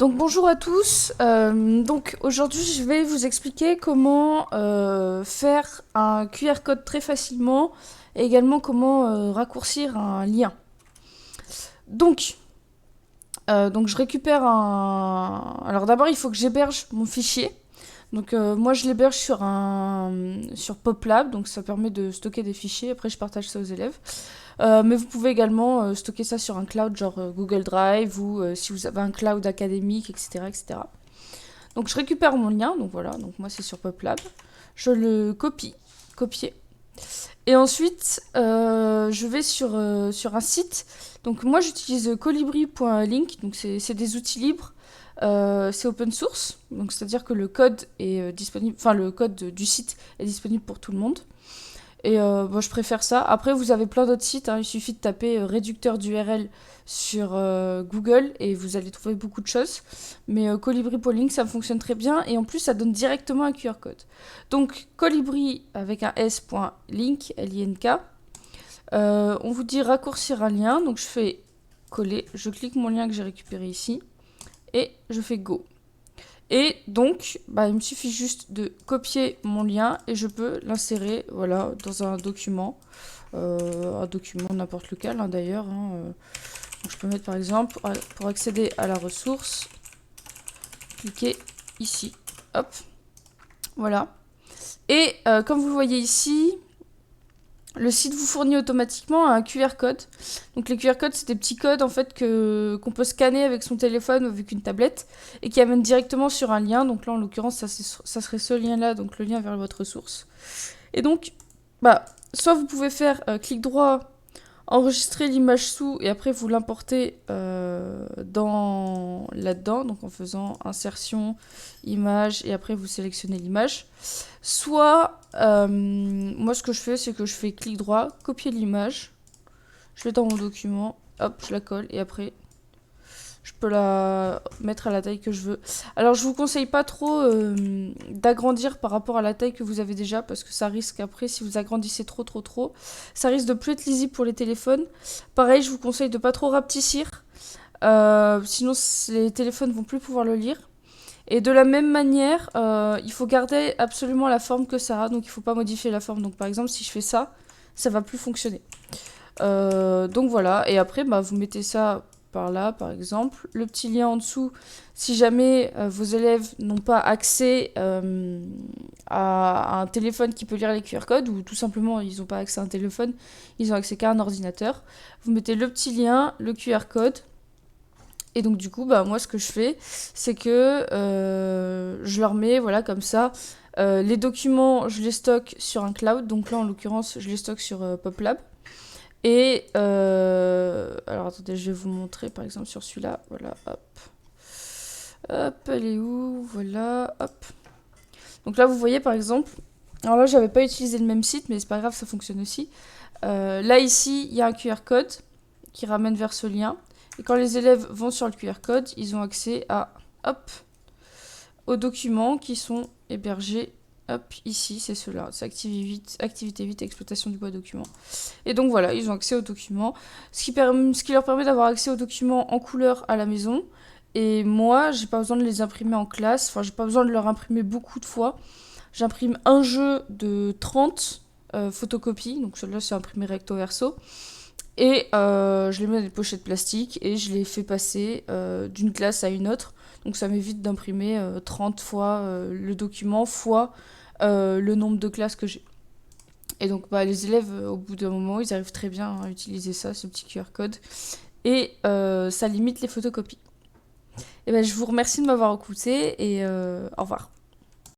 Donc bonjour à tous. Donc aujourd'hui je vais vous expliquer comment faire un QR code très facilement et également comment raccourcir un lien. Donc, donc je récupère un. Alors d'abord il faut que j'héberge mon fichier. Donc moi je l'héberge sur PopLab, donc ça permet de stocker des fichiers. Après je partage ça aux élèves. Mais vous pouvez également stocker ça sur un cloud genre Google Drive ou si vous avez un cloud académique, etc., etc. Donc je récupère mon lien, donc voilà, donc moi c'est sur PopLab. Je le copier. Et ensuite, je vais sur un site. Donc moi j'utilise colibri.link, donc c'est des outils libres. C'est open source, donc c'est-à-dire que le code est disponible, enfin le code du site est disponible pour tout le monde. Et bon, je préfère ça. Après, vous avez plein d'autres sites, hein. Il suffit de taper réducteur d'URL sur Google et vous allez trouver beaucoup de choses. Mais Colibri pour Link, ça fonctionne très bien. Et en plus, ça donne directement un QR code. Donc, Colibri avec un s.link, L-I-N-K. On vous dit raccourcir un lien. Donc, je fais coller. Je clique mon lien que j'ai récupéré ici. Et je fais go. Et donc, il me suffit juste de copier mon lien et je peux l'insérer voilà, dans un document n'importe lequel d'ailleurs. Donc je peux mettre par exemple, pour accéder à la ressource, cliquer ici. Hop, voilà. Et comme vous le voyez ici, le site vous fournit automatiquement un QR code. Donc les QR codes, c'est des petits codes en fait qu'on peut scanner avec son téléphone ou avec une tablette et qui amènent directement sur un lien. Donc là, en l'occurrence, ça serait ce lien-là, donc le lien vers votre ressource. Et donc, soit vous pouvez faire clic droit, enregistrer l'image sous et après vous l'importez là-dedans, donc en faisant insertion, image et après vous sélectionnez l'image. Soit, moi ce que je fais, c'est que je fais clic droit, copier l'image, je l'ai dans mon document, hop, je la colle et après je peux la mettre à la taille que je veux. Alors je vous conseille pas trop d'agrandir par rapport à la taille que vous avez déjà parce que ça risque après, si vous agrandissez trop, ça risque de plus être lisible pour les téléphones. Pareil, je vous conseille de pas trop rapetissir, sinon les téléphones vont plus pouvoir le lire. Et de la même manière, il faut garder absolument la forme que ça a, donc il faut pas modifier la forme. Donc par exemple, si je fais ça, ça va plus fonctionner. Donc voilà, et après vous mettez ça par là par exemple, le petit lien en dessous, si jamais vos élèves n'ont pas accès à un téléphone qui peut lire les QR codes, ou tout simplement ils n'ont pas accès à un téléphone, ils ont accès qu'à un ordinateur, vous mettez le petit lien, le QR code, et donc du coup moi ce que je fais, c'est que je leur mets voilà comme ça, les documents je les stocke sur un cloud, donc là en l'occurrence je les stocke sur PopLab. Et alors attendez, je vais vous montrer par exemple sur celui-là. Voilà, hop. Hop, elle est où? Voilà, hop. Donc là, vous voyez par exemple. Alors là, j'avais pas utilisé le même site, mais c'est pas grave, ça fonctionne aussi. Là, ici, il y a un QR code qui ramène vers ce lien. Et quand les élèves vont sur le QR code, ils ont accès à, hop, aux documents qui sont hébergés. Hop, ici, c'est cela. C'est activité 8, exploitation du bois document. Et donc voilà, ils ont accès aux documents. Ce qui leur permet d'avoir accès aux documents en couleur à la maison. Et moi, j'ai pas besoin de les imprimer en classe. Enfin, j'ai pas besoin de leur imprimer beaucoup de fois. J'imprime un jeu de 30 photocopies. Donc celui-là, c'est imprimé recto verso. Et je les mets dans des pochettes plastiques et je les fais passer d'une classe à une autre. Donc ça m'évite d'imprimer 30 fois le document fois le nombre de classes que j'ai. Et donc les élèves, au bout d'un moment, ils arrivent très bien à utiliser ça, ce petit QR code. Et ça limite les photocopies. Et je vous remercie de m'avoir écouté et au revoir.